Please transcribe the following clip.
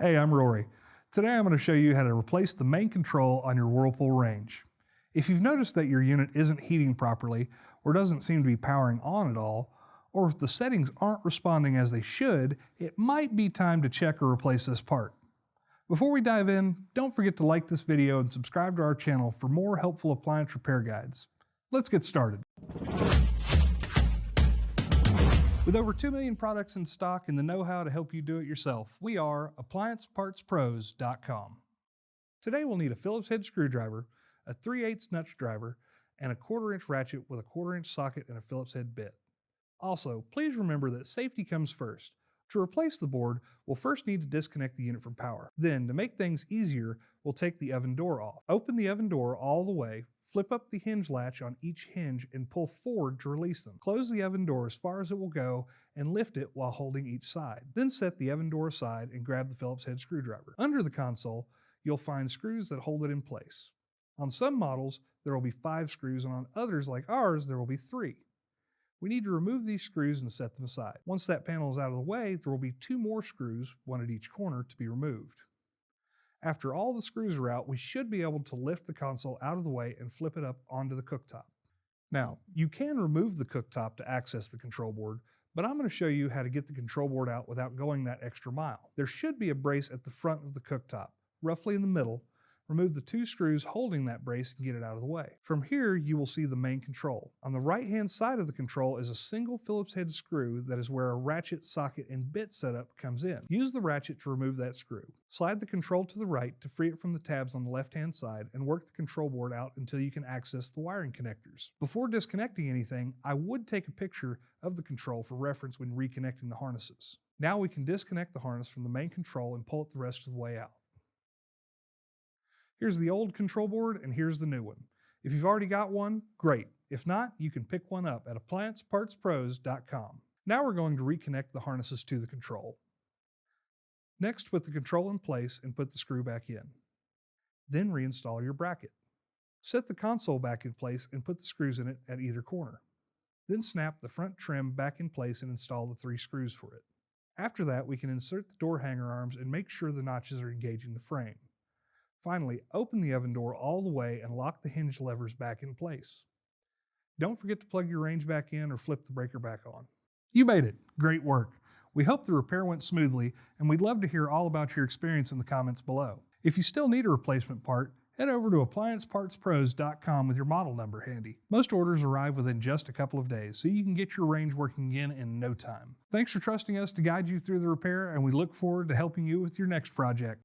Hey, I'm Rory. Today I'm going to show you how to replace the main control on your Whirlpool range. If you've noticed that your unit isn't heating properly or doesn't seem to be powering on at all, or if the settings aren't responding as they should, it might be time to check or replace this part. Before we dive in, don't forget to like this video and subscribe to our channel for more helpful appliance repair guides. Let's get started. With over 2 million products in stock and the know-how to help you do it yourself, we are AppliancePartsPros.com. Today we'll need a Phillips head screwdriver, a 3/8 nut driver, and a 1/4 inch ratchet with a 1/4 inch socket and a Phillips head bit. Also, please remember that safety comes first. To replace the board, we'll first need to disconnect the unit from power. Then, to make things easier, we'll take the oven door off. Open the oven door all the way, flip up the hinge latch on each hinge and pull forward to release them. Close the oven door as far as it will go and lift it while holding each side. Then set the oven door aside and grab the Phillips head screwdriver. Under the console, you'll find screws that hold it in place. On some models, there will be 5 screws, and on others like ours, there will be 3. We need to remove these screws and set them aside. Once that panel is out of the way, there will be 2 more screws, one at each corner, to be removed. After all the screws are out, we should be able to lift the console out of the way and flip it up onto the cooktop. Now, you can remove the cooktop to access the control board, but I'm going to show you how to get the control board out without going that extra mile. There should be a brace at the front of the cooktop, roughly in the middle. Remove the 2 screws holding that brace and get it out of the way. From here, you will see the main control. On the right-hand side of the control is a single Phillips head screw that is where a ratchet, socket, and bit setup comes in. Use the ratchet to remove that screw. Slide the control to the right to free it from the tabs on the left-hand side and work the control board out until you can access the wiring connectors. Before disconnecting anything, I would take a picture of the control for reference when reconnecting the harnesses. Now we can disconnect the harness from the main control and pull it the rest of the way out. Here's the old control board and here's the new one. If you've already got one, great. If not, you can pick one up at AppliancePartsPros.com. Now we're going to reconnect the harnesses to the control. Next, put the control in place and put the screw back in. Then reinstall your bracket. Set the console back in place and put the screws in it at either corner. Then snap the front trim back in place and install the 3 screws for it. After that, we can insert the door hanger arms and make sure the notches are engaging the frame. Finally, open the oven door all the way and lock the hinge levers back in place. Don't forget to plug your range back in or flip the breaker back on. You made it. Great work. We hope the repair went smoothly, and we'd love to hear all about your experience in the comments below. If you still need a replacement part, head over to AppliancePartsPros.com with your model number handy. Most orders arrive within just a couple of days, so you can get your range working again in no time. Thanks for trusting us to guide you through the repair, and we look forward to helping you with your next project.